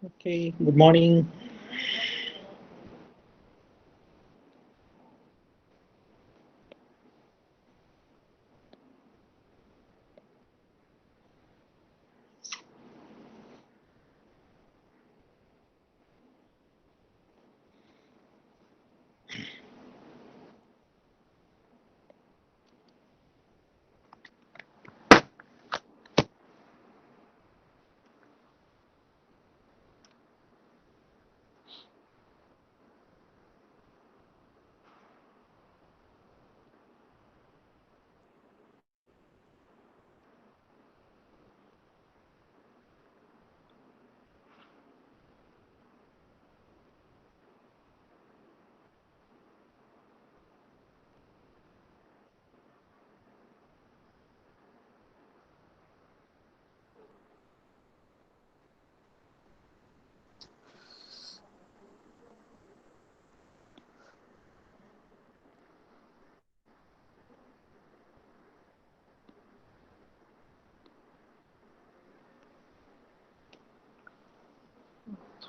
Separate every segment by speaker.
Speaker 1: Okay, good morning.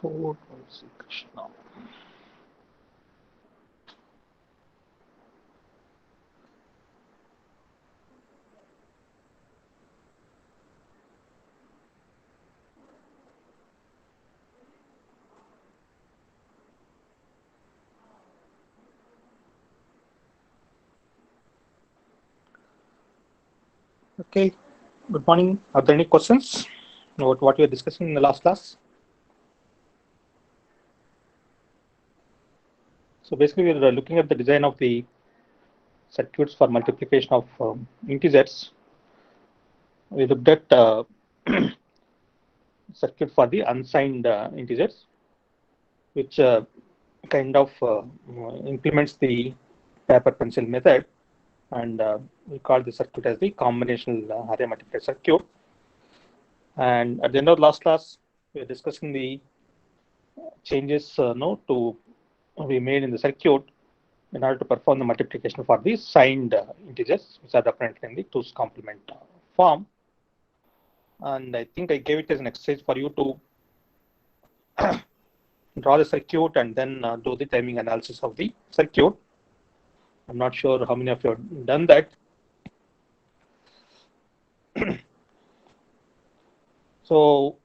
Speaker 1: Thor Sri Krishna. Okay, good morning. Are there any questions about what we are discussing in the last class? So basically, we are looking at the design of the circuits for multiplication of integers. We looked at circuit for the unsigned integers, which kind of implements the paper pencil method, and we call the circuit as the combinational array multiplier circuit. And at the end of last class, we are discussing the changes to be made in the circuit in order to perform the multiplication for the signed integers, which are represented in the 2's complement form. And I think I gave it as an exercise for you to draw the circuit and then do the timing analysis of the circuit. I'm not sure how many of you have done that. So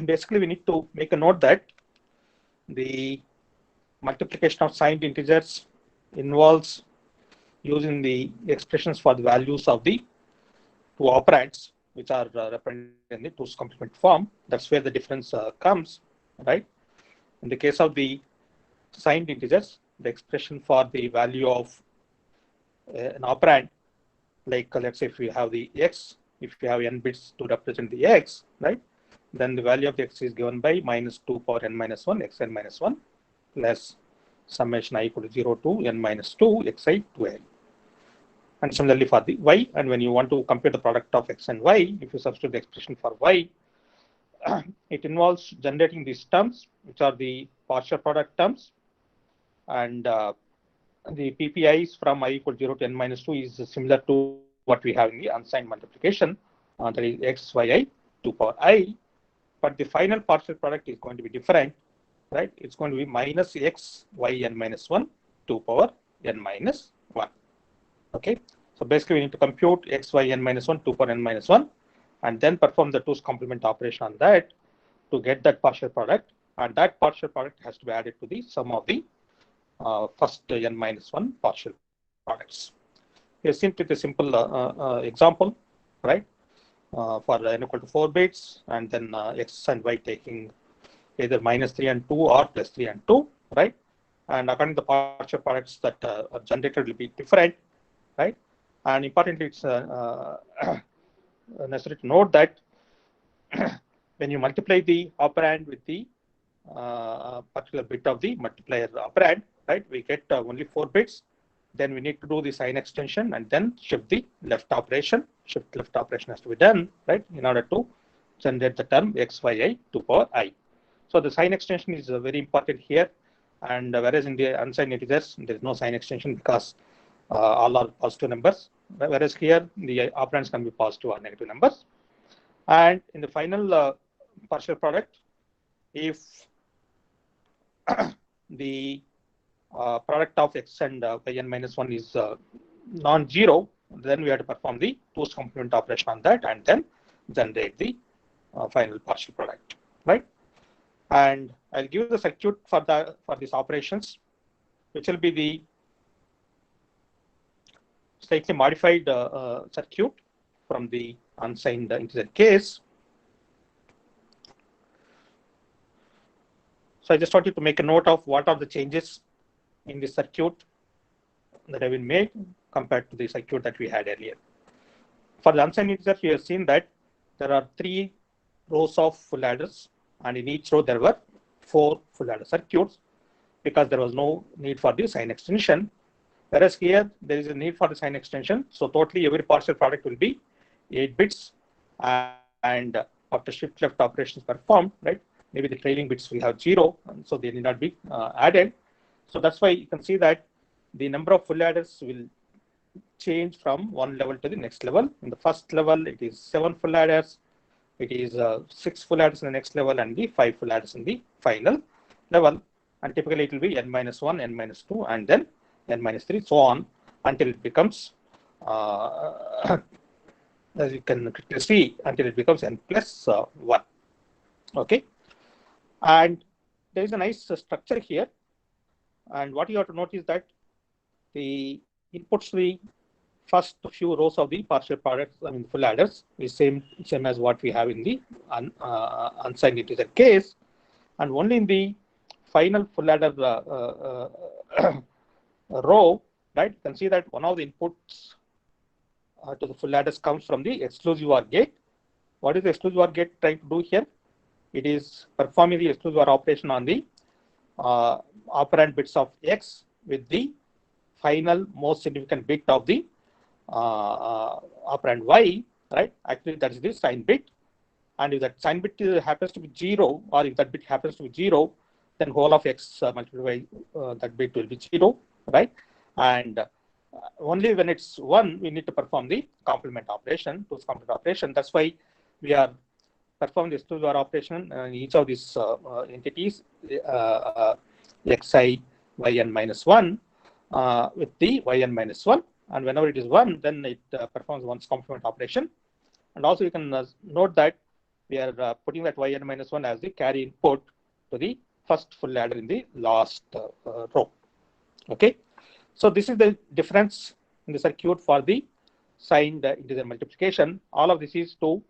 Speaker 1: basically, we need to make a note that the multiplication of signed integers involves using the expressions for the values of the two operands, which are represented in the 2's complement form. That's where the difference comes, right? In the case of the signed integers, the expression for the value of an operand, like let's say if we have the x, if you have n bits to represent the x, right? Then the value of the x is given by minus 2 power n minus 1 xn minus 1 plus summation I equal to 0 to n minus 2 xi to n. And similarly for the y, and when you want to compare the product of x and y, if you substitute the expression for y, it involves generating these terms, which are the partial product terms, and the PPIs from I equal to 0 to n minus 2 is similar to what we have in the unsigned multiplication, that is x, yi, 2 power I, but the final partial product is going to be different, right? It's going to be minus x, y, n minus 1, 2 power n minus 1. Okay, so basically we need to compute x, y, n minus 1, 2 power n minus 1, and then perform the 2's complement operation on that to get that partial product, and that partial product has to be added to the sum of the first n minus 1 partial products. Here seen with a simple example, right? For n equal to 4 bits, and then x and y taking either minus 3 and 2 or plus 3 and 2, right? And according to the partial products that are generated will be different, right? And importantly, it's necessary to note that when you multiply the operand with the particular bit of the multiplier operand, right, we get only 4 bits. Then we need to do the sign extension and then shift the left operation. Shift left operation has to be done, right, in order to generate the term xyi to power I. So the sign extension is very important here. And whereas in the unsigned integers, there is no sign extension because all are positive numbers. Whereas here, the operands can be positive or negative numbers. And in the final partial product, if the product of x and yn minus 1 is non-zero, then we have to perform the post complement operation on that and then generate the final partial product, right? And I'll give the circuit for these operations, which will be the slightly modified circuit from the unsigned integer case. So I just wanted to make a note of what are the changes in the circuit that have been made compared to the circuit that we had earlier. For the unsigned integer, we have seen that there are 3 rows of full adders, and in each row there were 4 full adder circuits because there was no need for the sign extension. Whereas here there is a need for the sign extension. So totally every partial product will be 8 bits, and after shift left operations performed, right? Maybe the trailing bits will have 0, so they need not be added. So that's why you can see that the number of full adders will change from one level to the next level. In the first level, it is 7 full adders. It is 6 full adders in the next level, and the 5 full adders in the final level. And typically it will be n minus 1, n minus 2, and then n minus 3, so on until it becomes, as you can see, until it becomes n plus 1. Okay. And there is a nice structure here. And what you have to note is that the inputs to the first few rows of the partial products, I mean full adders, is same as what we have in the unsigned integer case, and only in the final full adder row, right? You can see that one of the inputs to the full adders comes from the exclusive OR gate. What is the exclusive OR gate trying to do here? It is performing the exclusive OR operation on the operand bits of x with the final most significant bit of the operand y, right? Actually, that is the sign bit. And if that sign bit happens to be 0, or if that bit happens to be 0, then whole of x multiplied by that bit will be 0, right? And only when it's 1, we need to perform the complement operation, post complement operation. That's why we are performing the exclusive OR operation in each of these entities, xi yn minus 1 with the yn minus 1. And whenever it is 1, then it performs one's complement operation. And also you can note that we are putting that yn minus 1 as the carry input to the first full adder in the last row. Okay. So this is the difference in the circuit for the signed integer multiplication. All of this is to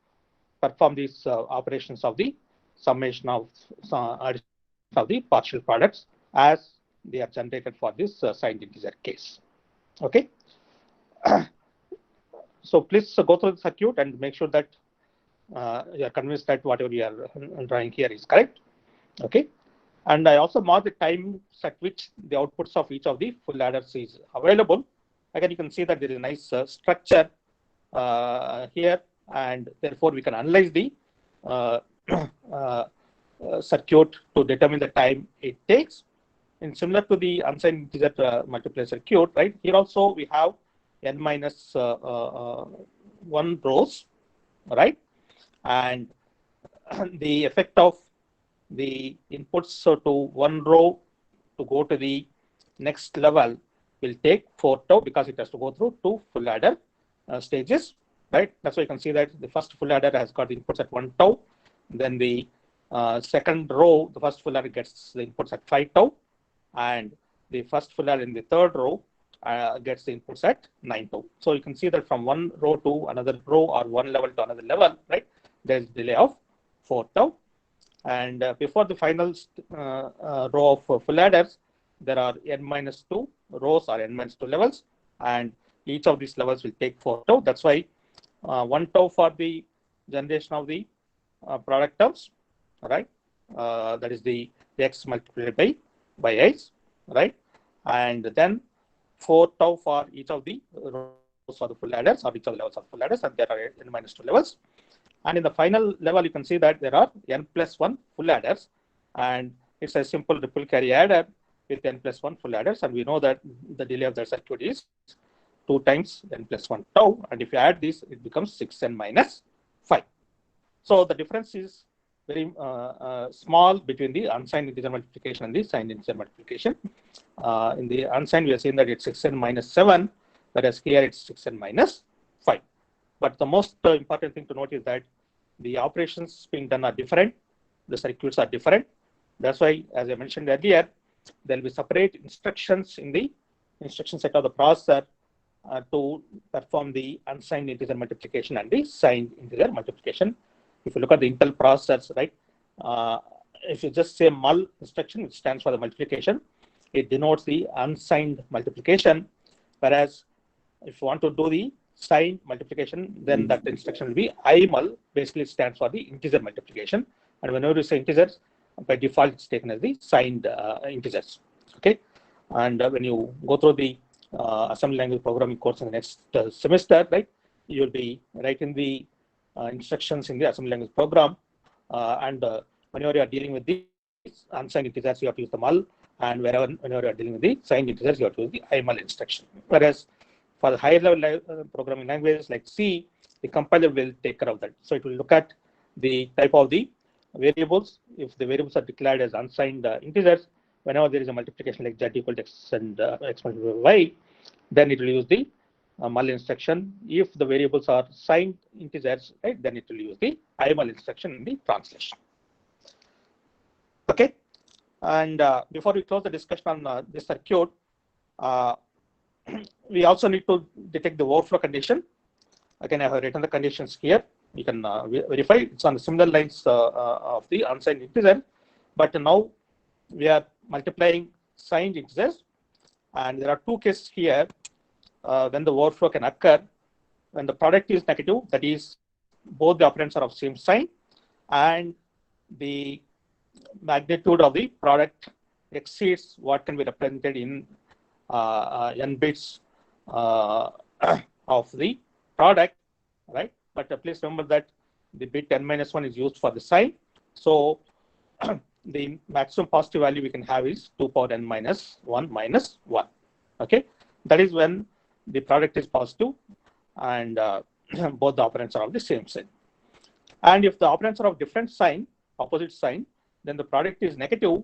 Speaker 1: perform these operations of the summation of the partial products as they are generated for this signed integer case. Okay. So please go through the circuit and make sure that you are convinced that whatever you are drawing here is correct. Okay. And I also mark the time at which the outputs of each of the full adders is available. Again, you can see that there is a nice structure here, and therefore we can analyze the circuit to determine the time it takes. And similar to the unsigned integer multiplier circuit, right? Here also we have n minus 1 rows, right? And the effect of the inputs to one row to go to the next level will take 4 tau because it has to go through 2 full adder stages, right? That's why you can see that the first full adder has got the inputs at 1 tau. Then the second row, the first full adder gets the inputs at 5 tau, and the first full adder in the third row gets the inputs at 9 tau. So you can see that from one row to another row or one level to another level, right? There's delay of 4 tau. And before the final row of full adders, there are n minus 2 rows or n minus 2 levels, and each of these levels will take 4 tau. That's why 1 tau for the generation of the product terms, right? That is the x multiplied by i's, right? And then 4 tau for each of the rows for the full adders or each of the levels of full adders, and there are n minus 2 levels. And in the final level, you can see that there are n plus 1 full adders, and it's a simple ripple carry adder with n plus 1 full adders. And we know that the delay of the circuit is 2 times n plus 1 tau. And if you add this, it becomes 6n minus 5. So the difference is very small between the unsigned integer multiplication and the signed integer multiplication. In the unsigned, we are saying that it's 6n minus 7, whereas here it's 6n minus 5. But the most important thing to note is that the operations being done are different. The circuits are different. That's why, as I mentioned earlier, there will be separate instructions in the instruction set of the processor to perform the unsigned integer multiplication and the signed integer multiplication. If you look at the Intel processors, right, if you just say mul instruction, which stands for the multiplication, it denotes the unsigned multiplication. Whereas if you want to do the signed multiplication, then that instruction will be imul, basically stands for the integer multiplication. And whenever you say integers, by default, it's taken as the signed integers. Okay. And when you go through the assembly language programming course in the next semester, right, you will be writing the instructions in the assembly language program. And whenever you are dealing with the unsigned integers, you have to use the mul. And whenever you are dealing with the signed integers, you have to use the imul instruction. Whereas for the higher level programming languages like C, the compiler will take care of that. So it will look at the type of the variables. If the variables are declared as unsigned integers, whenever there is a multiplication like z equal to x and x multiplied by y, then it will use the mul instruction. If the variables are signed integers, right, then it will use the imul instruction in the translation. Okay. And before we close the discussion on this circuit, we also need to detect the overflow condition. Again, I have written the conditions here. You can verify. It's on the similar lines of the unsigned integer, but now we are multiplying signed integers, and there are two cases here when the overflow can occur. When the product is negative, that is, both the operands are of same sign, and the magnitude of the product exceeds what can be represented in n bits of the product, right? But please remember that the bit n minus 1 is used for the sign. So the maximum positive value we can have is 2 power n minus 1 minus 1. Okay, that is when the product is positive and both the operands are of the same sign. And if the operands are of different sign, opposite sign, then the product is negative.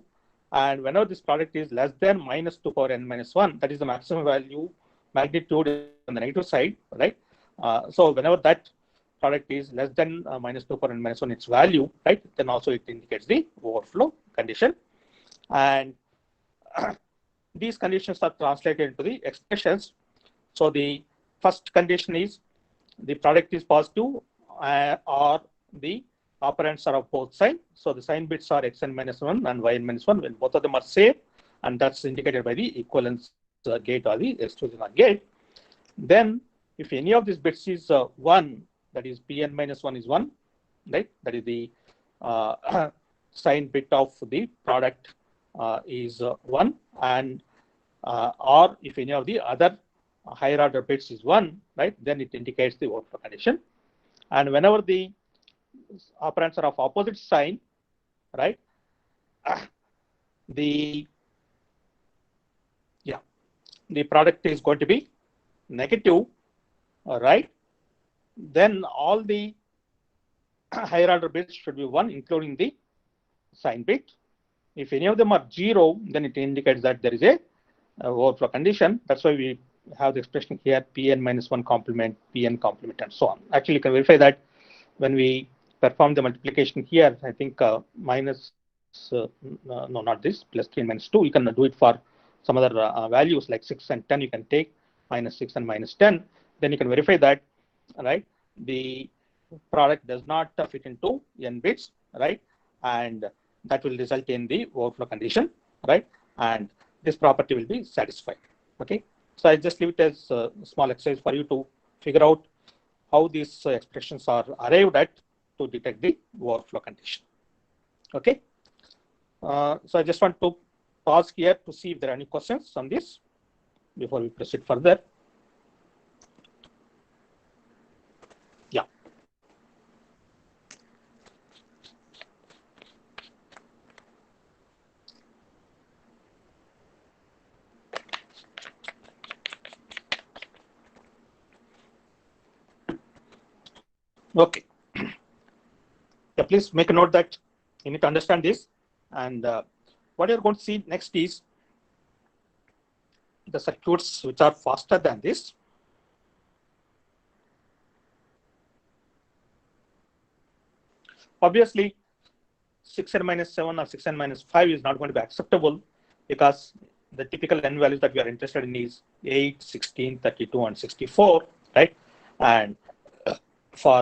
Speaker 1: And whenever this product is less than minus 2 power n minus 1, that is the maximum value magnitude on the negative side, right? So whenever that product is less than minus 2 power n minus 1, its value, right, then also it indicates the overflow condition. And these conditions are translated into the expressions. So the first condition is the product is positive or the operands are of both sign. So the sign bits are xn minus 1 and yn minus 1 when both of them are same, and that's indicated by the equivalence gate or the exclusion OR gate. Then if any of these bits is 1, that is pn minus 1 is 1, right? That is the sign bit of the product is 1, and or if any of the other higher order bits is 1, right, then it indicates the overflow condition. And whenever the operands are of opposite sign, right, the product is going to be negative, right? Then all the higher order bits should be 1, including the sign bit. If any of them are 0, then it indicates that there is a overflow condition. That's why we have the expression here pn minus 1 complement, pn complement, and so on. Actually, you can verify that when we perform the multiplication here, I think minus, no, not this, plus 3 and minus 2. You can do it for some other values like 6 and 10. You can take minus 6 and minus 10. Then you can verify that, right, the product does not fit into n bits, right, and that will result in the overflow condition, right, and this property will be satisfied. Okay, so I just leave it as a small exercise for you to figure out how these expressions are arrived at to detect the overflow condition. Okay, so I just want to pause here to see if there are any questions on this before we proceed further. Yeah. Okay. Yeah, please make a note that You need to understand this. And what you're going to see next is the circuits which are faster than this. Obviously, 6n minus 7 or 6n minus 5 is not going to be acceptable, because the typical n values that we are interested in is 8, 16, 32, and 64, right? And for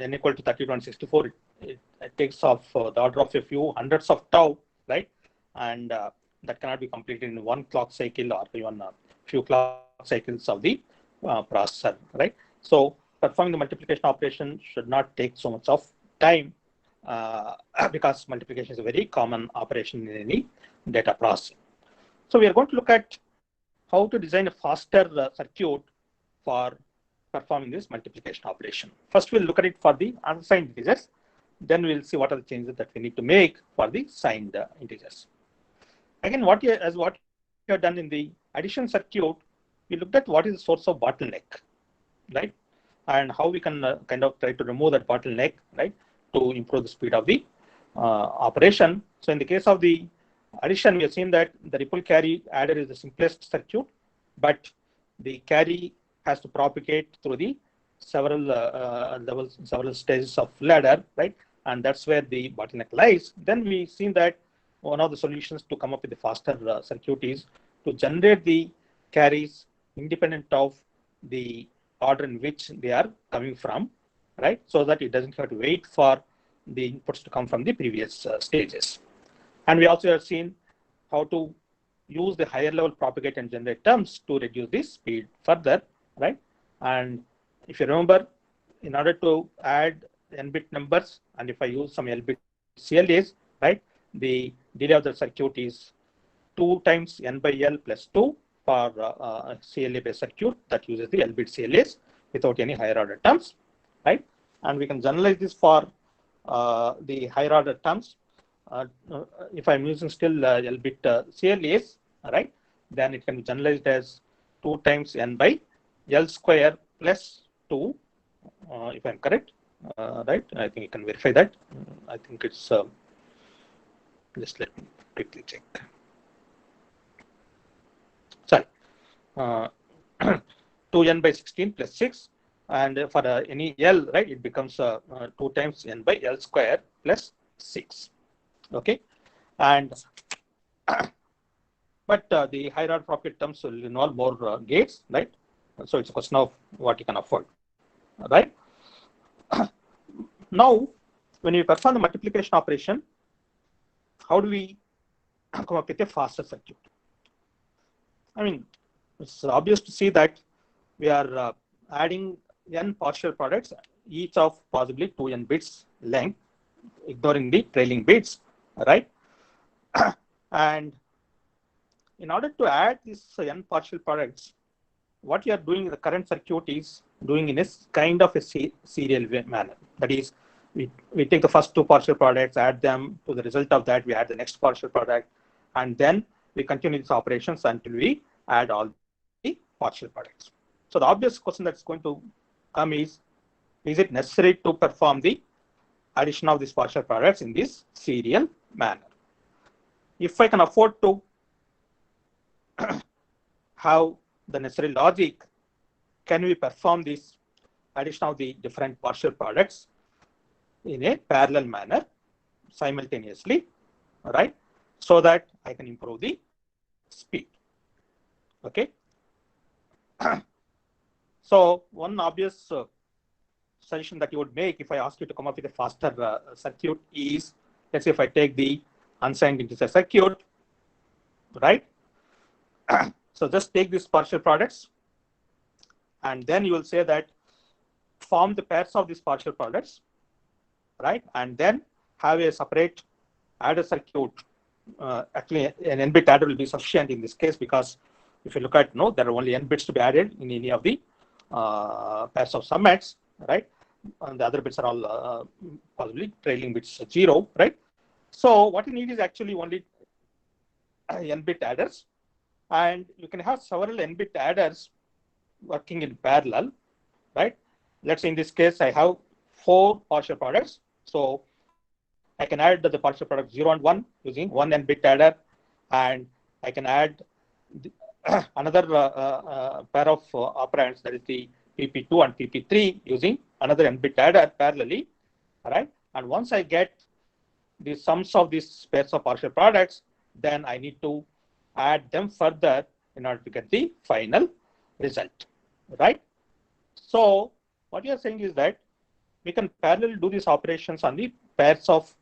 Speaker 1: n equal to 32 and 64, it takes off the order of a few hundreds of tau, right? And that cannot be completed in one clock cycle or even a few clock cycles of the processor, right? So performing the multiplication operation should not take so much of time, because multiplication is a very common operation in any data processing. So we are going to look at how to design a faster circuit for performing this multiplication operation. First, we'll look at it for the unsigned integers. Then we'll see what are the changes that we need to make for the signed integers. Again, what you have done in the addition circuit, we looked at what is the source of bottleneck, right? And how we can kind of try to remove that bottleneck, right, to improve the speed of the operation. So in the case of the addition, we have seen that the ripple carry adder is the simplest circuit, but the carry has to propagate through the several levels, several stages of ladder, right? And that's where the bottleneck lies. Then we seen that one of the solutions to come up with a faster circuit is to generate the carries independent of the order in which they are coming from, right? So that it doesn't have to wait for the inputs to come from the previous stages. And we also have seen how to use the higher level propagate and generate terms to reduce the speed further, right? And if you remember, in order to add n-bit numbers, and if I use some L-bit CLAs, right, the delay of the circuit is 2 times n by L plus 2 for CLA-based circuit that uses the L-bit CLAs without any higher order terms, right? And we can generalize this for the higher order terms. If I'm using still L-bit CLAs, right, then it can be generalized as 2 times n by L square plus 2, if I'm correct, right? I think you can verify that. I think it's, just let me quickly check. Sorry, 2n by 16 plus 6, and for any L, right, it becomes 2 times n by L square plus 6. Okay, and but the higher order propagate terms will involve more gates, right? So it's a question of what you can afford, right? Now, when we perform the multiplication operation, how do we come up with a faster circuit? I mean, it's obvious to see that we are adding n partial products, each of possibly 2n bits length, ignoring the trailing bits, right? And in order to add these n partial products, what you are doing in the current circuit is doing in a kind of a serial manner. That is, we take the first 2 partial products, add them, to the result of that we add the next partial product, and then we continue these operations until we add all the partial products. So the obvious question that's going to come is it necessary to perform the addition of these partial products in this serial manner? If I can afford to have the necessary logic, can we perform this addition of the different partial products in a parallel manner simultaneously, right? So that I can improve the speed. Okay. So one obvious suggestion that you would make if I ask you to come up with a faster circuit is, let's say if I take the unsigned integer circuit, right? So just take these partial products, and then you will say that form the pairs of these partial products, right? And then have a separate adder circuit. Actually, an n-bit adder will be sufficient in this case, because if you look at, there are only n bits to be added in any of the pairs of submats, right? And the other bits are all possibly trailing bits 0, right? So what you need is actually only n-bit adders, and you can have several n-bit adders working in parallel, right? Let's say in this case I have 4 partial products, so I can add the partial product 0 and 1 using one n bit adder, and I can add the, another pair of operands, that is the PP2 and PP3, using another n bit adder parallelly. All right. And once I get the sums of these pairs of partial products, then I need to add them further in order to get the final result, right? So what you are saying is that we can parallelly do these operations on the pairs of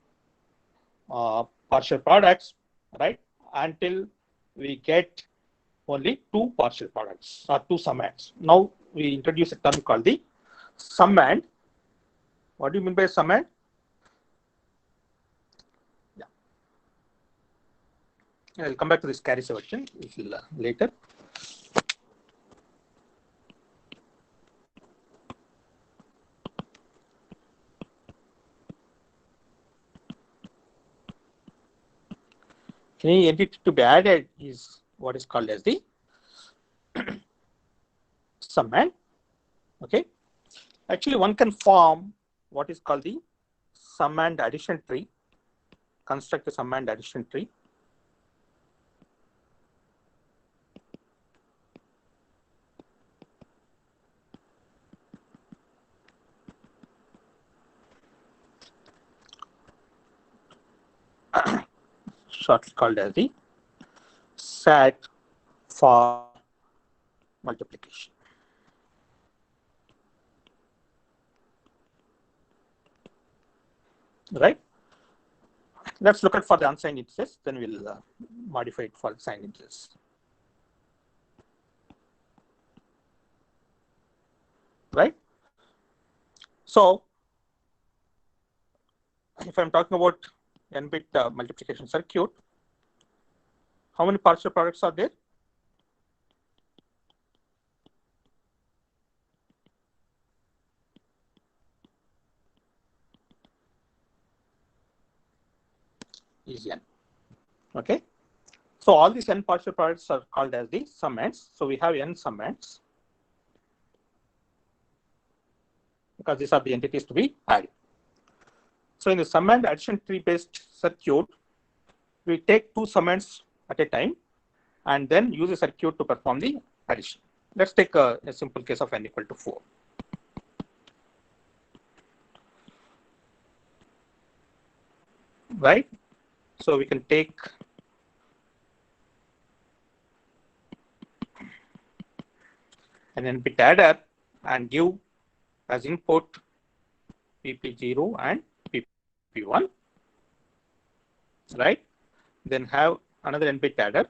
Speaker 1: partial products, right, until we get only two partial products or two summands. Now we introduce a term called the summand. What do you mean by summand? I'll come back to this carry section later. Any entity to be added is what is called as the summand. Okay. Actually, one can form what is called the summand addition tree, construct a summand addition tree. Shortly called as the SAT for multiplication. Right? Let's look at for the unsigned integers, then we'll modify it for signed integers. Right? So, if I'm talking about n-bit multiplication circuit, how many partial products are there? Is n. Okay. So all these n partial products are called as the summands. So we have n summands because these are the entities to be added. So in the summand addition tree based circuit, we take two summands at a time and then use a circuit to perform the addition. Let's take a simple case of n equal to 4. Right? So we can take an n-bit adder and give as input PP0 and PP1, right? Then have another n-bit adder,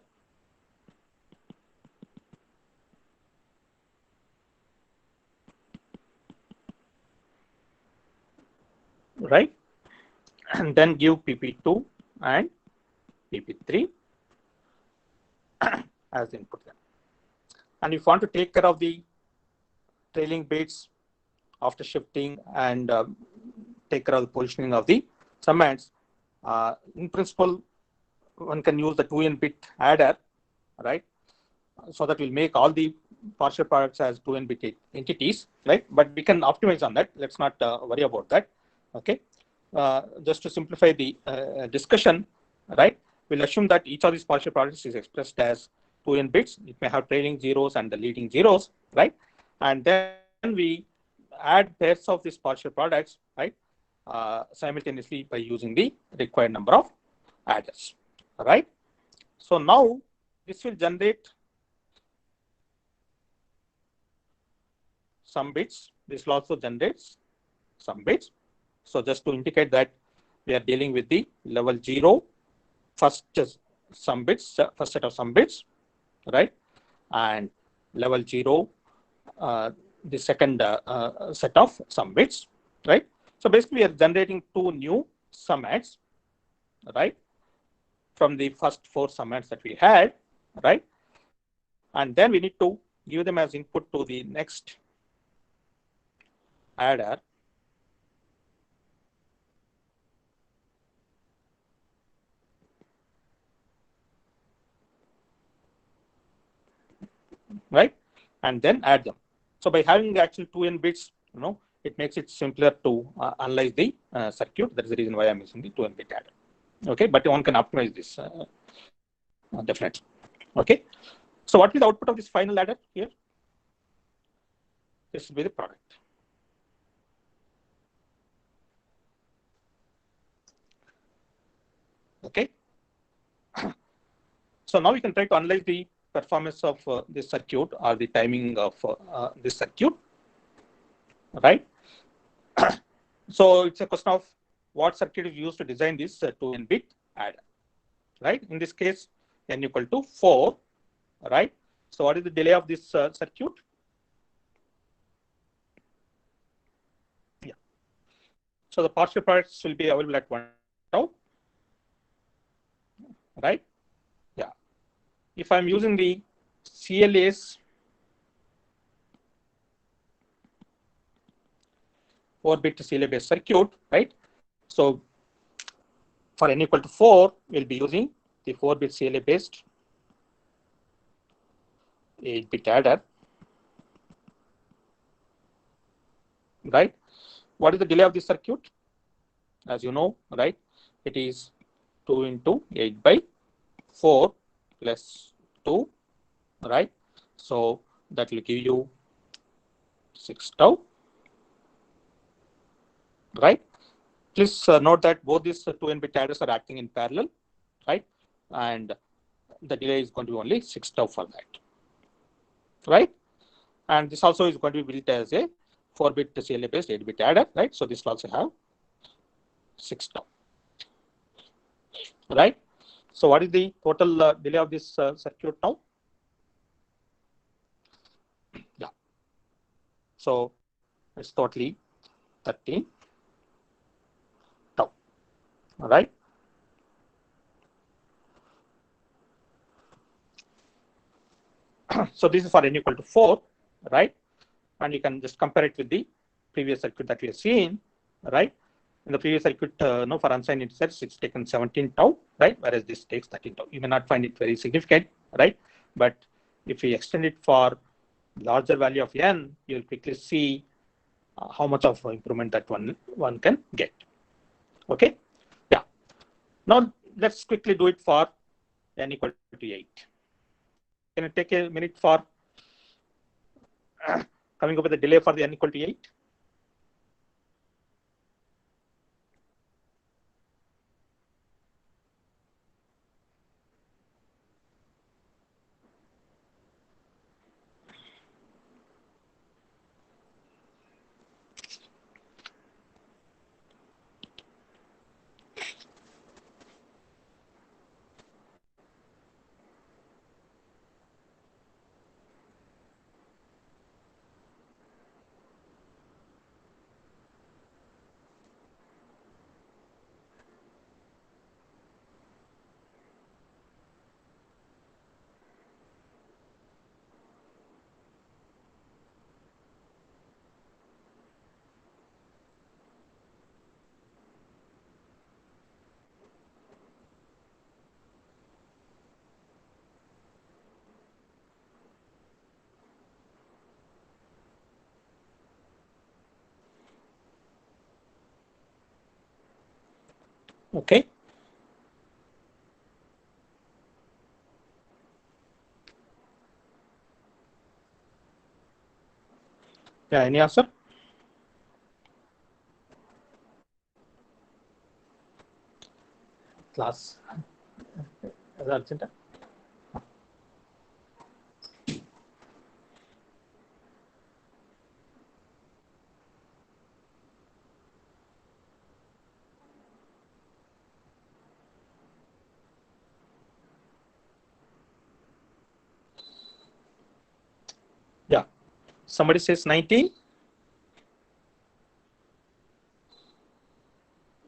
Speaker 1: right? And then give PP2 and PP3 as input. And if you want to take care of the trailing bits after shifting and take care of the positioning of the summands, in principle, one can use the 2n-bit adder, right? So that will make all the partial products as 2n-bit entities, right? But we can optimize on that. Let's not worry about that. Okay. Just to simplify the discussion, right? We'll assume that each of these partial products is expressed as 2n bits. It may have trailing zeros and the leading zeros, right? And then we add pairs of these partial products, right? Simultaneously by using the required number of adders, right? So now this will generate some bits. This will also generate some bits. So just to indicate that we are dealing with the level 0, first some bits, first set of some bits, right? And level 0, the second set of some bits, right? So basically we are generating two new summands, right? From the first four summands that we had, right? And then we need to give them as input to the next adder, right? And then add them. So by having the actual 2n bits, it makes it simpler to analyze the circuit. That is the reason why I'm using the 2n-bit adder. Okay, but one can optimize this definitely. Okay, so what is the output of this final ladder here? This will be the product. Okay, so now we can try to analyze the performance of this circuit or the timing of this circuit, right? So it's a question of what circuit is used to design this 2n-bit adder, right? In this case, n equal to 4, right? So what is the delay of this circuit? Yeah. So the partial products will be available at 1 tau, right? Yeah. If I'm using the CLA's 4-bit CLA-based circuit, right? So for n equal to 4, we'll be using the 4-bit CLA-based 8-bit adder, right? What is the delay of this circuit? As you know, right? It is 2 into 8 by 4 plus 2, right? So that will give you 6 tau, right? Please note that both these 2n-bit adders are acting in parallel, right? And the delay is going to be only 6 tau for that, right? And this also is going to be built as a 4-bit CLA-based 8-bit adder, right? So this will also have 6 tau, right? So what is the total delay of this circuit now? Yeah. So it's totally 13 tau, all right? So this is for n equal to 4, right? And you can just compare it with the previous circuit that we have seen, right? In the previous circuit, no, for unsigned integers, it's taken 17 tau, right? Whereas this takes 13 tau. You may not find it very significant, right? But if we extend it for larger value of n, you'll quickly see how much of improvement that one can get. Okay, yeah. Now let's quickly do it for n equal to 8. Can you take a minute for coming up with the delay for the n equal to 8? Okay. Yeah, any answer? Class. Arjunta? Yeah. Somebody says 19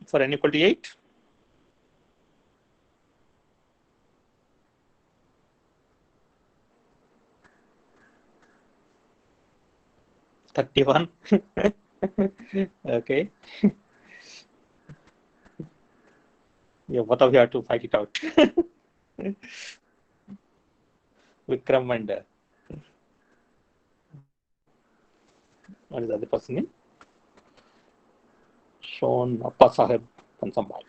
Speaker 1: for n equal to 8. $31. Okay. Yeah, both of you have to fight it out. Vikram and what is the other person name? shown Appa Sahib Kansambhal.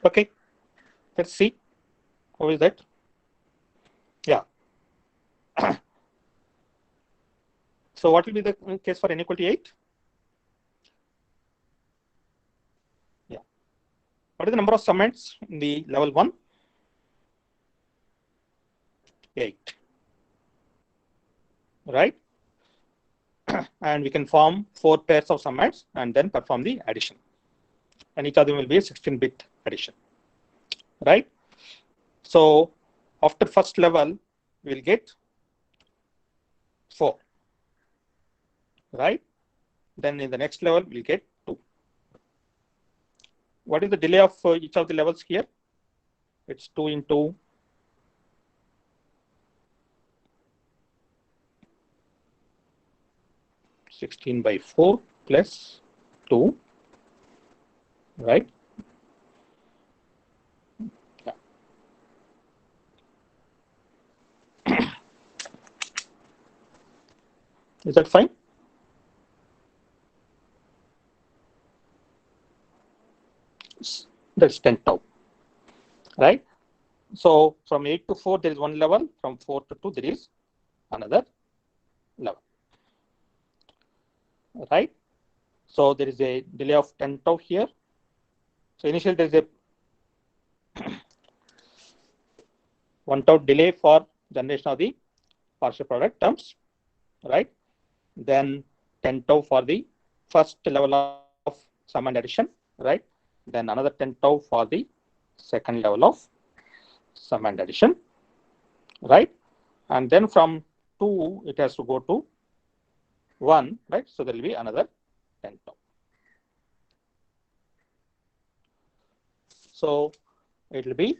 Speaker 1: Okay, let's see. How is that? Yeah. So what will be the case for n equal to 8? Yeah. What is the number of submits in the level 1? 8. Right? And we can form 4 pairs of submits and then perform the addition. And each of them will be a 16-bit addition. Right? So after first level, we'll get 4. Right? Then in the next level, we'll get 2. What is the delay of each of the levels here? It's 2 into 16/4 plus 2, right? Yeah. Is that fine? That's 10 tau, right? So from 8 to 4, there is one level. From 4 to 2, there is another level, right? So there is a delay of 10 tau here. So initially there is a 1 tau delay for generation of the partial product terms, right? Then 10 tau for the first level of sum and addition, right? Then another 10 tau for the second level of sum and addition, right? And then from 2, it has to go to 1, right? So there will be another 10 tau. So it will be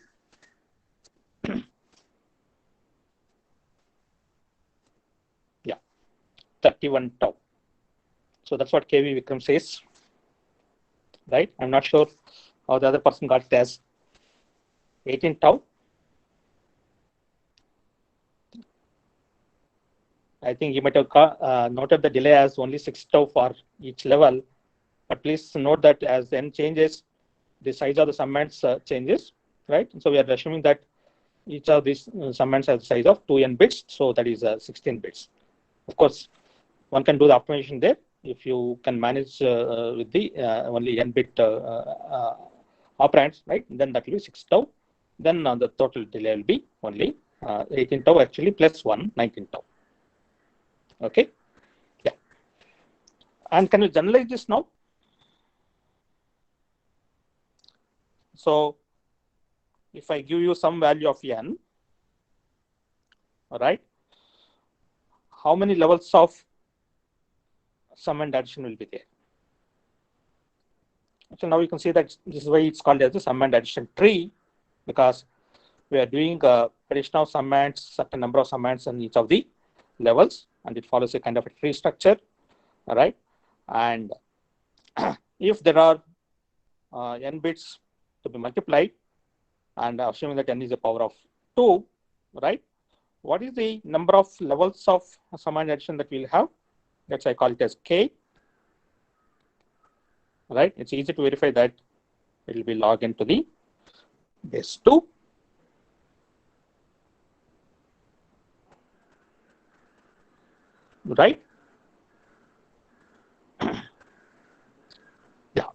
Speaker 1: yeah, 31 tau. So that's what KV Vikram says, right? I'm not sure how the other person got it as 18 tau. I think you might have noted the delay as only 6 tau for each level, but please note that as n changes, the size of the submits changes, right? So we are assuming that each of these submits has the size of 2n bits, so that is 16 bits. Of course, one can do the optimization there. If you can manage with the only n bit operands, right? Then that will be 6 tau. Then the total delay will be only 18 tau actually plus 1, 19 tau. Okay, yeah. And can you generalize this now? So if I give you some value of n, all right, how many levels of sum and addition will be there? So now you can see that this is why it's called as the sum and addition tree, because we are doing addition of summands, certain number of summands in each of the levels, and it follows a kind of a tree structure, all right? And if there are n bits to be multiplied, and assuming that n is a power of 2, right? What is the number of levels of sum and addition that we'll have? That's I call it as k, right? It's easy to verify that it will be log n to the base 2. Right? Yeah.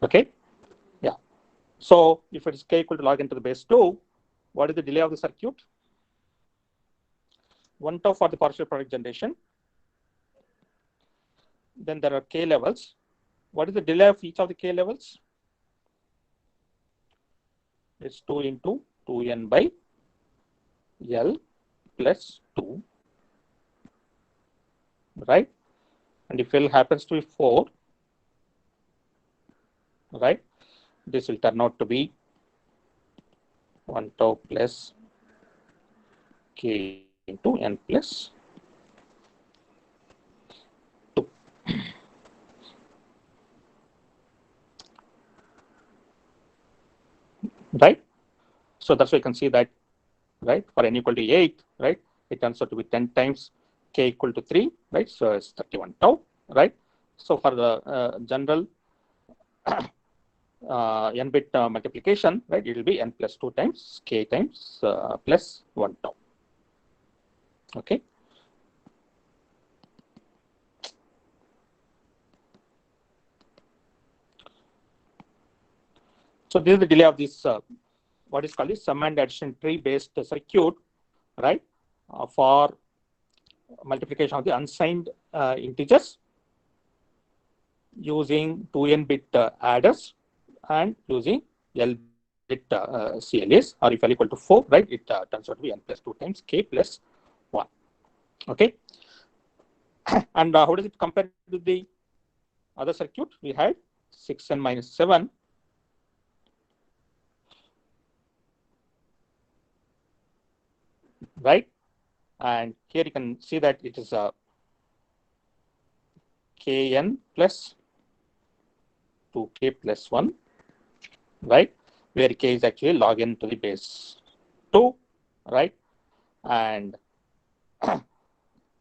Speaker 1: Okay. Yeah. So if it is k equal to log n to the base 2, what is the delay of the circuit? 1 tau for the partial product generation. Then there are k levels. What is the delay of each of the k levels? It's 2 into 2n by L plus 2, right? And if L happens to be 4, right, this will turn out to be 1 tau plus k into n plus 2. Right? So that's why you can see that, right, for n equal to 8, right, it turns out to be 10 times k equal to 3, right? So it's 31 tau, right? So for the general n bit multiplication, right, it will be n plus 2 times k times plus 1 tau. Okay. So this is the delay of this what is called the sum and addition tree based circuit, right, for multiplication of the unsigned integers using 2n bit adders and using L bit CLAs, or if L equal to 4, right, it turns out to be n plus 2 times k plus 1. Okay. And how does it compare to the other circuit? We had 6n minus 7. Right. And here you can see that it is kn plus 2k plus 1, right, where k is actually log n to the base 2, right, and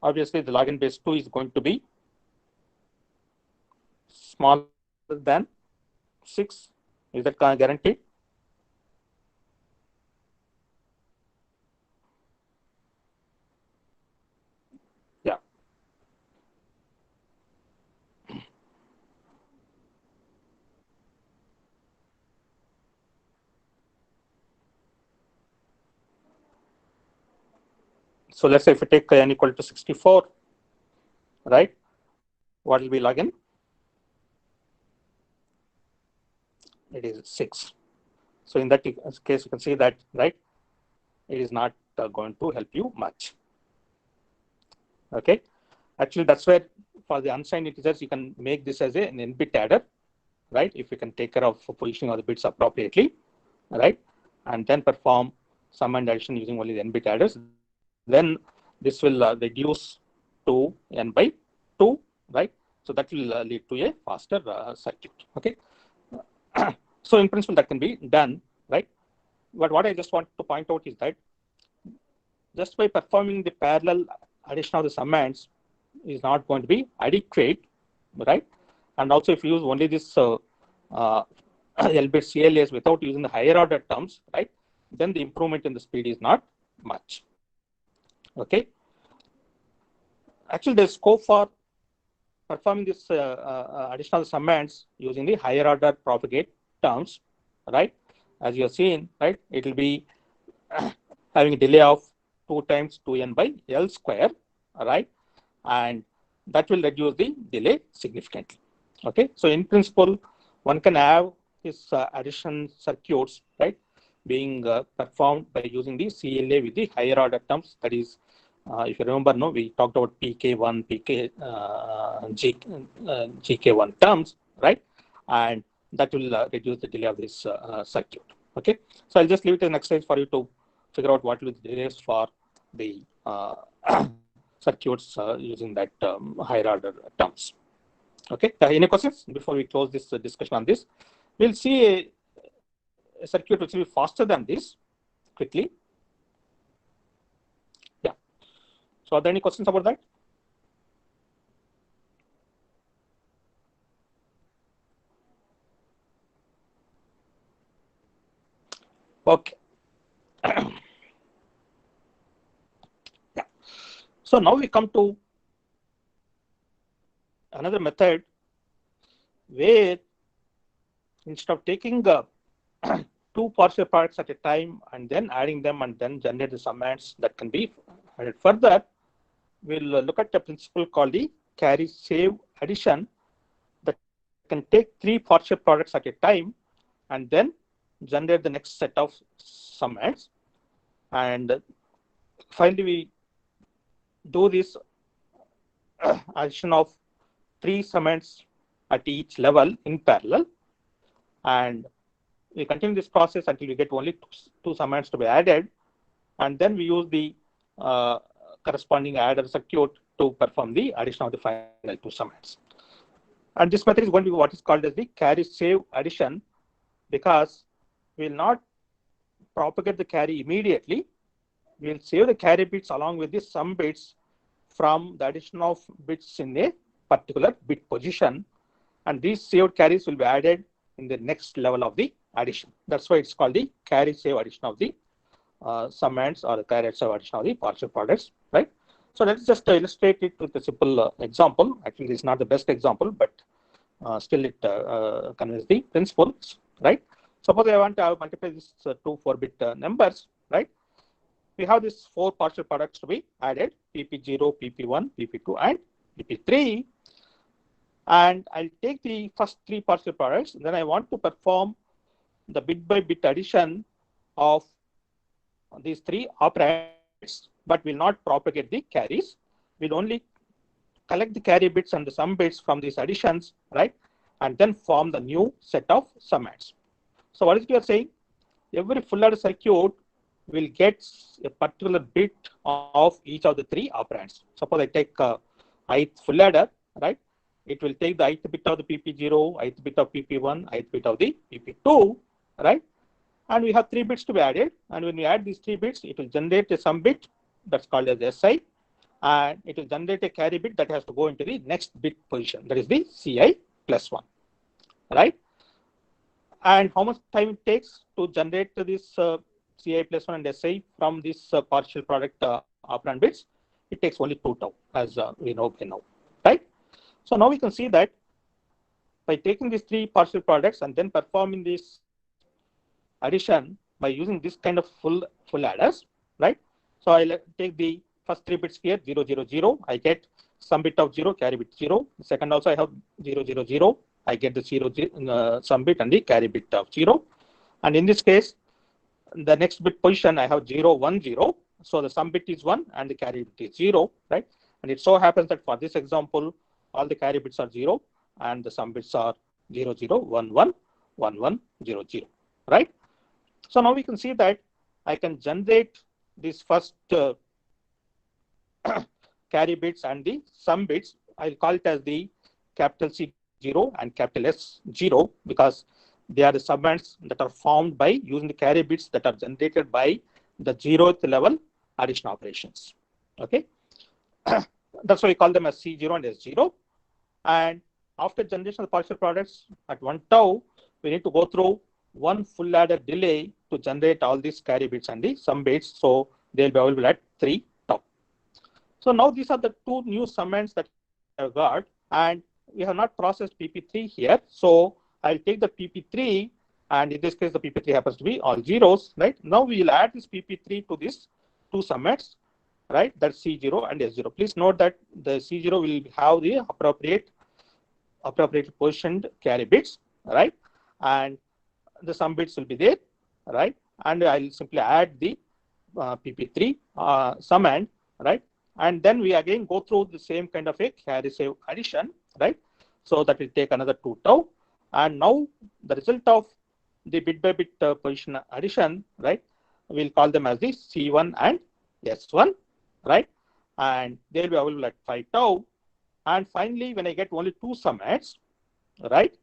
Speaker 1: obviously the log n base 2 is going to be smaller than 6. Is that guaranteed? Yeah. So let's say if we take n equal to 64, right, what will be log n? It is 6. So in that case, you can see that, right, it is not going to help you much. Okay. Actually, that's where for the unsigned integers, you can make this as an n-bit adder, right, if you can take care of positioning of the bits appropriately, right, and then perform sum and addition using only the n-bit adders, then this will reduce to n by 2, right? So that will lead to a faster circuit. Okay. So in principle, that can be done, right? But what I just want to point out is that just by performing the parallel addition of the summands is not going to be adequate, right? And also, if you use only this L-bit CLAs without using the higher order terms, right, then the improvement in the speed is not much. Okay. Actually, there's scope for performing this additional summands using the higher order propagate terms, right? As you have seen, right, it will be having a delay of 2 times 2n by L square, right? And that will reduce the delay significantly. Okay. So in principle, one can have this addition circuits, right, being performed by using the CLA with the higher order terms. That is, if you remember, no, we talked about PK1, GK1 terms, right? And that will reduce the delay of this circuit. Okay. So I'll just leave it to the next slide for you to figure out what will be the delays for the circuits using that higher order terms. Okay. Any questions before we close this discussion on this? We'll see a circuit which will be faster than this quickly. Yeah. So are there any questions about that? Okay. Yeah. So now we come to another method where instead of taking two partial products at a time and then adding them and then generate the summands that can be added further, we'll look at a principle called the carry save addition that can take three partial products at a time and then generate the next set of summands. And finally, we do this addition of three summands at each level in parallel. And we continue this process until we get only two summands to be added. And then we use the corresponding adder circuit to perform the addition of the final two summands. And this method is going to be what is called as the carry save addition, because we will not propagate the carry immediately. We will save the carry bits along with the sum bits from the addition of bits in a particular bit position, and these saved carries will be added in the next level of the addition. That's why it's called the carry save addition of the summands, or the carry save addition of the partial products, right? So let's just illustrate it with a simple example. Actually, this is not the best example, but still it conveys the principles, right? Suppose I want to multiply these two 4-bit numbers, right? We have these 4 partial products to be added: PP0, PP1, PP2, and PP3. And I'll take the first 3 partial products. Then I want to perform the bit by bit addition of these 3 operands, but will not propagate the carries. We'll only collect the carry bits and the sum bits from these additions, right? And then form the new set of summands. So what is we are saying? Every full adder circuit will get a particular bit of each of the 3 operands. Suppose I take ith full adder, right? It will take the ith bit of the PP0, ith bit of PP1, ith bit of the PP2, right? And we have 3 bits to be added. And when we add these 3 bits, it will generate a sum bit that's called as SI, and it will generate a carry bit that has to go into the next bit position, that is the CI plus 1, right? And how much time it takes to generate this CI plus 1 and SI from this partial product operand bits? It takes only 2 tau, as we know by now, right? So now we can see that by taking these 3 partial products and then performing this addition by using this kind of full adders, right? So I'll take the first 3 bits here, 0, 0, 0. I get some bit of 0, carry bit 0. The second also I have 0, 0, 0. I get the 0, sum bit and the carry bit of 0. And in this case, the next bit position I have 0, 1, 0. So the sum bit is 1 and the carry bit is 0, right? And it so happens that for this example, all the carry bits are 0 and the sum bits are 0, 0, 1, 1, 1, 1, 0, 0, right? So now we can see that I can generate this first carry bits and the sum bits. I'll call it as the capital C0 and capital S0, because they are the summands that are formed by using the carry bits that are generated by the 0th level addition operations. Okay, that's why we call them as C0 and S0. And after generation of the partial products at 1 tau, we need to go through 1 full adder delay to generate all these carry bits and the sum bits. So they'll be available at 3 tau. So now these are the 2 new summands that I've got, and we have not processed PP3 here. So I'll take the PP3, and in this case, the PP3 happens to be all zeros, right? Now we will add this PP3 to these 2 summands, right? That's C0 and S0. Please note that the C0 will have the appropriate positioned carry bits, right? And the sum bits will be there, right? And I'll simply add the PP3 summand, right? And then we again go through the same kind of a carry save addition, right? So that will take another 2 tau. And now the result of the bit by bit position addition, right? We'll call them as the C1 and S1, right? And they'll be available at 5 tau. And finally, when I get only 2 summands, right,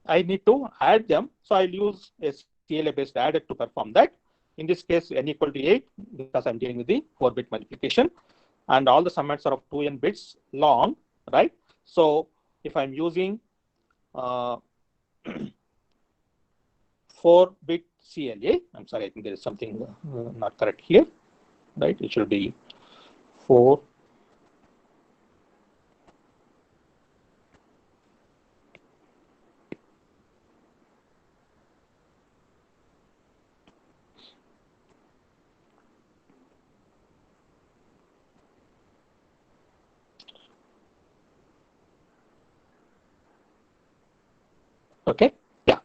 Speaker 1: I need to add them. So I'll use a CLA based adder to perform that. In this case, n equal to 8, because I'm dealing with the 4-bit multiplication. And all the summands are of 2n bits long, right? So if I'm using 4-bit CLA, I'm sorry, I think there is something not correct here, right? It should be 4. Okay, yeah.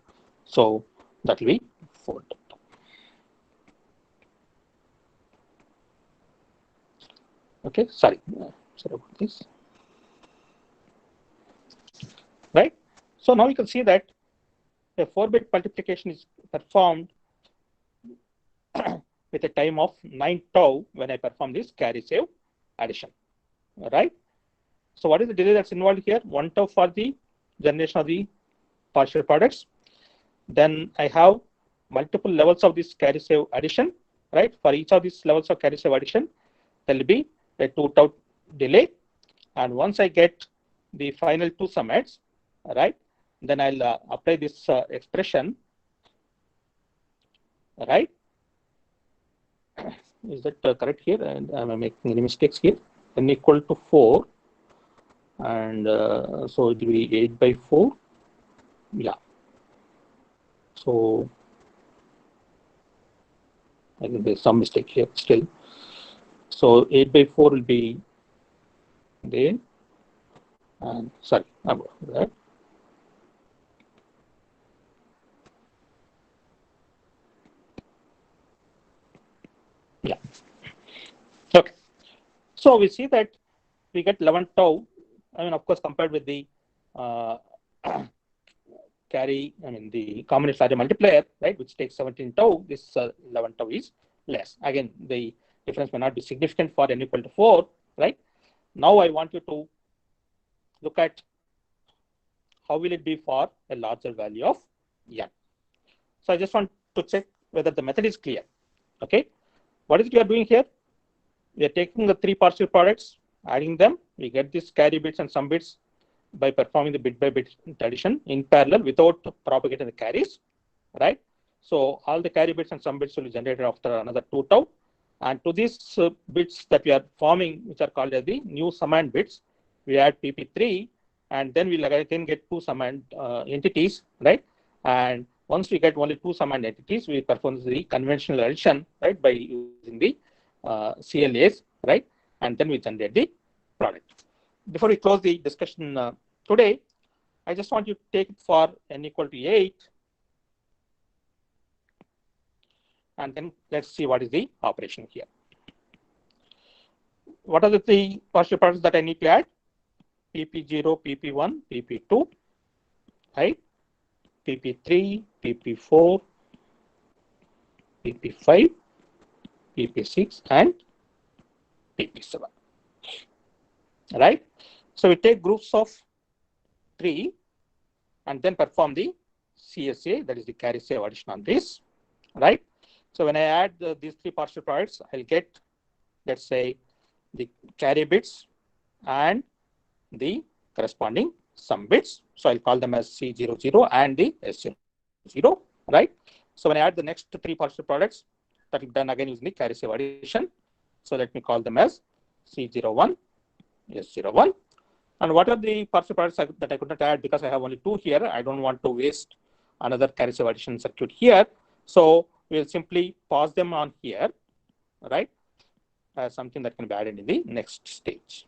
Speaker 1: So that will be 4. Okay, sorry about this. Right. So now you can see that a 4-bit multiplication is performed with a time of 9 tau when I perform this carry save addition, right? So what is the delay that's involved here? 1 tau for the generation of the partial products. Then I have multiple levels of this carry save addition, right? For each of these levels of carry save addition, there will be a 2 tau delay. And once I get the final 2 summits, right, then I'll apply this expression, right? Is that correct here? And am I making any mistakes here? N equal to 4, and so it will be 8 by 4. Yeah. So I think there's some mistake here still. So 8 by 4 will be there. And sorry about that. Yeah. Okay. So we see that we get 11 tau. I mean, of course, compared with the carry, I mean, the combination array multiplier, right, which takes 17 tau, this 11 tau is less. Again, the difference may not be significant for n equal to 4, right? Now I want you to look at how will it be for a larger value of n. So I just want to check whether the method is clear. Okay. What is it you are doing here? We are taking the 3 partial products, adding them, we get these carry bits and sum bits by performing the bit by bit addition in parallel without propagating the carries, right? So all the carry bits and sum bits will be generated after another 2 tau. And to these bits that we are forming, which are called as the new summand bits, we add PP3, and then we'll again get 2 summand entities, right? And once we get only 2 summand entities, we perform the conventional addition, right, by using the CLAs, right? And then we generate the product. Before we close the discussion today, I just want you to take it for n equal to 8. And then let's see what is the operation here. What are the 3 partial products that I need to add? PP0, PP1, PP2, right? PP3, PP4, PP5, PP6, and PP7, right? So we take groups of 3 and then perform the CSA, that is the carry save addition on this, right? So when I add these 3 partial products, I'll get, let's say, the carry bits and the corresponding sum bits. So I'll call them as C00 and the S00, right? So when I add the next 3 partial products, that will be done again using the carry save addition. So let me call them as C01, S01. And what are the partial products that I could not add because I have only 2 here? I don't want to waste another carry save addition circuit here. So we'll simply pause them on here, right? As something that can be added in the next stage.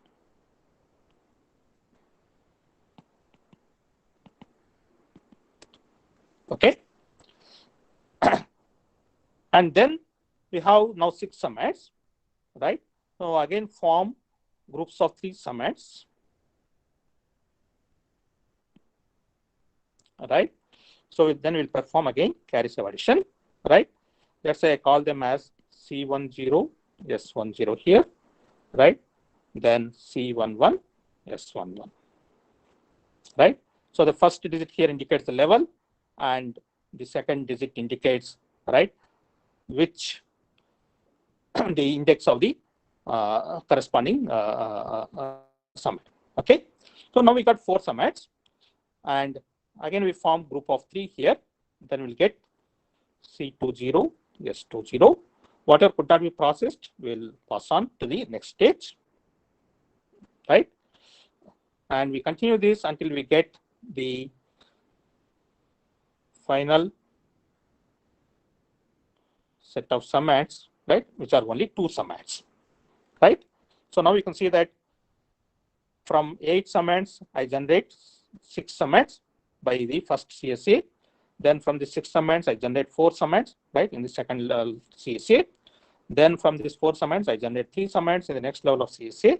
Speaker 1: Okay. And then we have now 6 summits, right? So again, form groups of 3 summits, right? So then we'll perform again carry save addition, right? Let's say I call them as C10, S10 here, right? Then C11, S11, right? So the first digit here indicates the level, and the second digit indicates, right, which the index of the corresponding summit. Okay. So now we got 4 summits, and again we form group of 3 here. Then we'll get C20, S20. Whatever could not be processed, we'll pass on to the next stage, right? And we continue this until we get the final set of summits, right, which are only 2 summits, right? So now you can see that from 8 summits, I generate 6 summits by the first CSA. Then from the 6 summits, I generate 4 summits, right, in the second CSA. Then from these 4 summits, I generate 3 summits in the next level of CSA,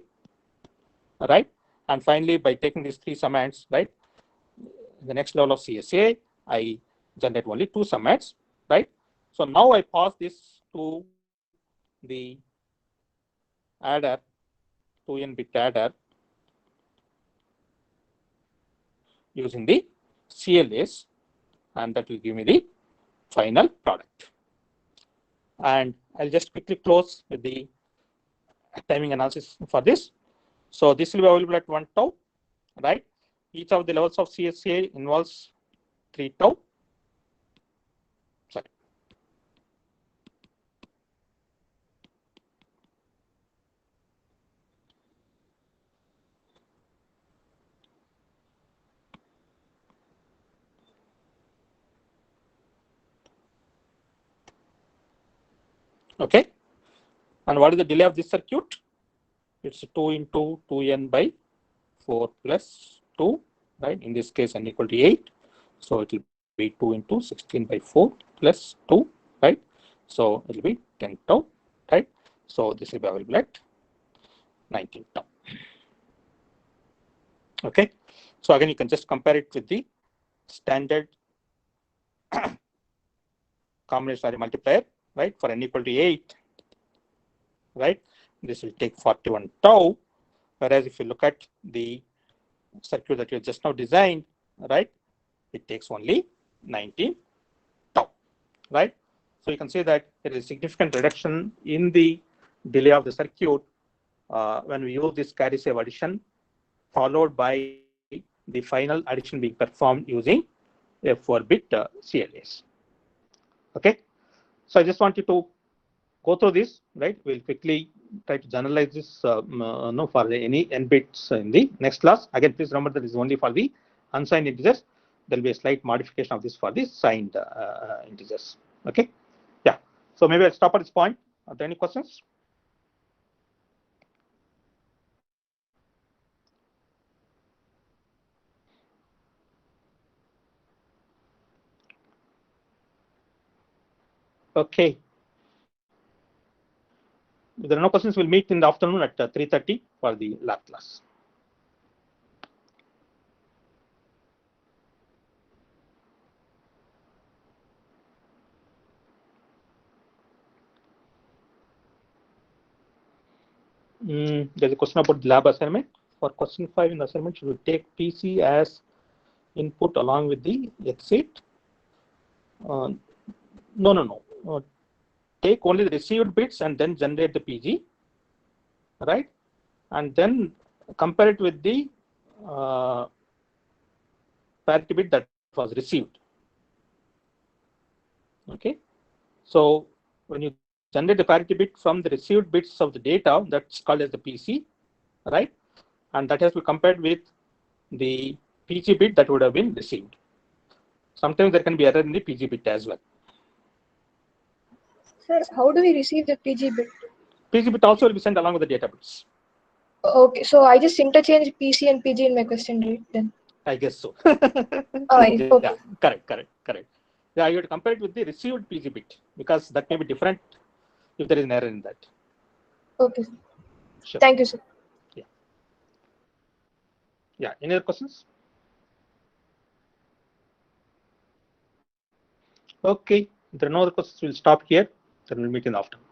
Speaker 1: right? And finally, by taking these 3 summits, right, in the next level of CSA, I generate only 2 summits, right? So now I pass this to the adder 2n bit adder using the CLAs, and that will give me the final product. And I'll just quickly close with the timing analysis for this. So this will be available at 1 tau, right? Each of the levels of CSCA involves 3 tau. Sorry. Okay. And what is the delay of this circuit? It's 2 into 2n by 4 plus 2, right? In this case, n equal to 8. So it will be 2 into 16 by 4 plus 2, right? So it will be 10 tau, right? So this will be available at 19 tau. Okay. So again, you can just compare it with the standard combinationary multiplier, right? For n equal to 8, right? This will take 41 tau. Whereas if you look at the circuit that you just now designed, right, it takes only 19 tau, right? So you can say that there is a significant reduction in the delay of the circuit when we use this carry save addition, followed by the final addition being performed using a 4-bit CLAs. Okay, so I just want you to go through this, right? We'll quickly try to generalize this for any n bits in the next class. Again, please remember that this is only for the unsigned integers. There will be a slight modification of this for the signed integers. Okay, yeah. So maybe I'll stop at this point. Are there any questions? Okay. If there are no questions, we'll meet in the afternoon at 3:30 for the lab class. There's a question about the lab assignment. For question 5 in the assignment, should we take PC as input along with the exit? No. Take only the received bits and then generate the PG, right? And then compare it with the parity bit that was received. Okay. So when you generate the parity bit from the received bits of the data, that's called as the PC, right? And that has to be compared with the PG bit that would have been received. Sometimes there can be error in the PG bit as well.
Speaker 2: Sir, how do we receive the PG bit?
Speaker 1: PG bit also will be sent along with the data bits.
Speaker 2: Okay, so I just interchange PC and PG in my question, right? Then
Speaker 1: I guess so.
Speaker 2: okay.
Speaker 1: Yeah, correct. Yeah, you have to compare it with the received PG bit because that may be different if there is an error in that.
Speaker 2: Okay.
Speaker 1: Sure.
Speaker 2: Thank you, sir.
Speaker 1: Yeah. Any other questions? Okay. If there are no other questions, we'll stop here. Then we'll meet in the afternoon.